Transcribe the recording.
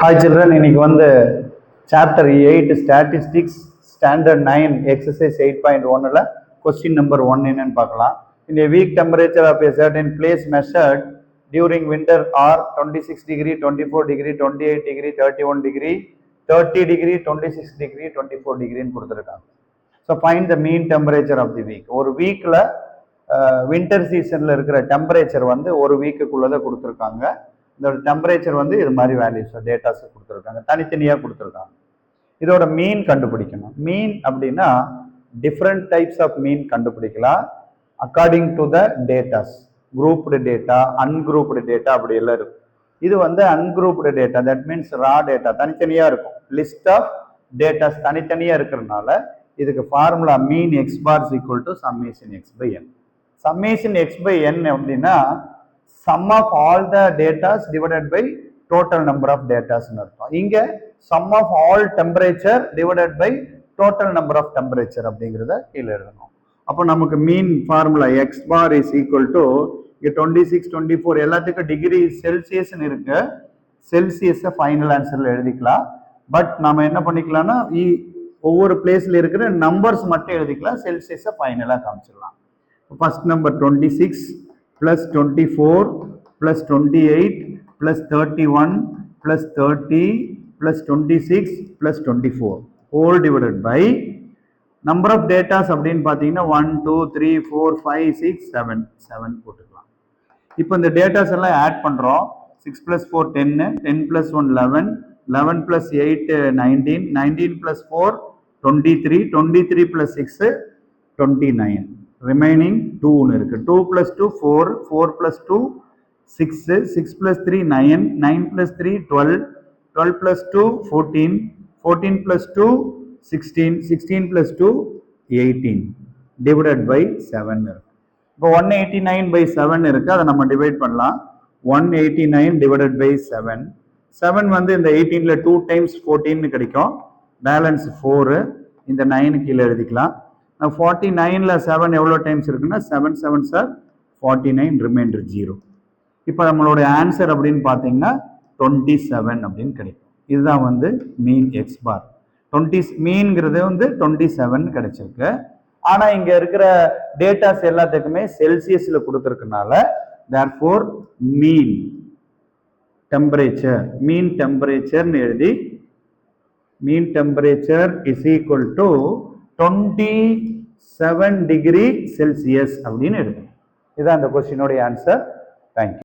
Hi children, இன்னைக்கு வந்து chapter 8 statistics standard 9 exercise 8.1ல question number 1 என்னன்னு பார்க்கலாம். In a weak temperature of a certain place measured during winter are 26 degree, 24 degree, 28 degree, 31 degree, 30 degree, 26 degree, 24 degree ன்னு கொடுத்திருக்காங்க. So find the mean temperature of the week. ஒரு வீக்ல winter சீசன்ல இருக்கிற temperature வந்து ஒரு வீக்குக்குள்ளதை கொடுத்துருக்காங்க. இதோட டெம்பரேச்சர் வந்து இது மாதிரி வேல்யூஸ் டேட்டாஸ் கொடுத்துருக்காங்க, தனித்தனியாக கொடுத்துருக்காங்க. இதோட மீன் கண்டுபிடிக்கணும். மீன் அப்படின்னா டிஃப்ரெண்ட் டைப்ஸ் ஆஃப் மீன் கண்டுபிடிக்கலாம் according to the datas. Grouped data, ungrouped data அப்படி எல்லாம் இருக்கும். இது வந்து ungrouped data, that means raw data, தனித்தனியாக இருக்கும். லிஸ்ட் ஆஃப் டேட்டாஸ் தனித்தனியாக இருக்கிறதுனால இதுக்கு formula mean x bar is equal to summation x by n. Summation x by n அப்படின்னா sum of all the datas divided by total number of datas ன்னு அர்த்தம். இங்க sum of all temperature divided by total number of temperature அப்படிங்கிறத கீழே எழுதணும். அப்போ நமக்கு mean formula x bar is equal to இங்கே 26, 24 எல்லாத்துக்கும் டிகிரி செல்சியஸ்ன்னு இருக்கு. செல்சியஸை ஃபைனல் ஆன்சரில் எழுதிக்கலாம். பட் நம்ம என்ன பண்ணிக்கலாம்னா ஒவ்வொரு பிளேஸ்ல இருக்கிற நம்பர்ஸ் மட்டும் எழுதிக்கலாம், செல்சியஸை ஃபைனலாக காமிச்சிடலாம். First number 26 plus 24 plus 28 plus 31 plus 30 plus 26 plus 24 all divided by number of datas அப்படின்னு பார்த்தீங்கன்னா 1 2 3 4 5 6 7 போட்டுக்கலாம். இப்போ இந்த டேட்டாஸ் எல்லாம் ஆட் பண்ணுறோம். 6 plus 4 10, 10 plus 1 11, 11 plus 8 19, 19 plus 4 23, 23 plus 6 29. Remaining 2 இருக்கு. 2 plus 2 4, 4 plus 2 6, 6 plus 3 9, 9 plus 3 12, 12 plus 2 14, 14 plus 2 16, 16 plus 2 18 divided by 7 இருக்கு. இப்போ 189 by 7 இருக்கு, அதை நம்ம டிவைட் பண்ணலாம். 189 divided by 7. 7 வந்து இந்த 18ல 2 times 14 கிடைக்கும். பேலன்ஸ் 4, இந்த 9 கீழே எழுதிக்கலாம். 49ல 7 எவ்வளோ டைம்ஸ் இருக்குன்னா 7 7s are 49, ரிமைண்டர் 0. இப்போ நம்மளோட ஆன்சர் அப்படின்னு பார்த்தீங்கன்னா 27 அப்படின்னு கிடைக்கும். இதுதான் வந்து மீன் எக்ஸ் பார். மீன்ங்கிறது வந்து 27 கிடைச்சிருக்கு. ஆனால் இங்கே இருக்கிற டேட்டாஸ் எல்லாத்துக்குமே செல்சியஸில் கொடுத்துருக்கனால therefore மீன் டெம்பரேச்சர், மீன் டெம்பரேச்சர்னு எழுதி mean temperature is equal to 27 degree Celsius அப்படின்னு எடுக்கணும். இதுதான் அந்த கொஸ்டினோட ஆன்சர். தேங்க்யூ.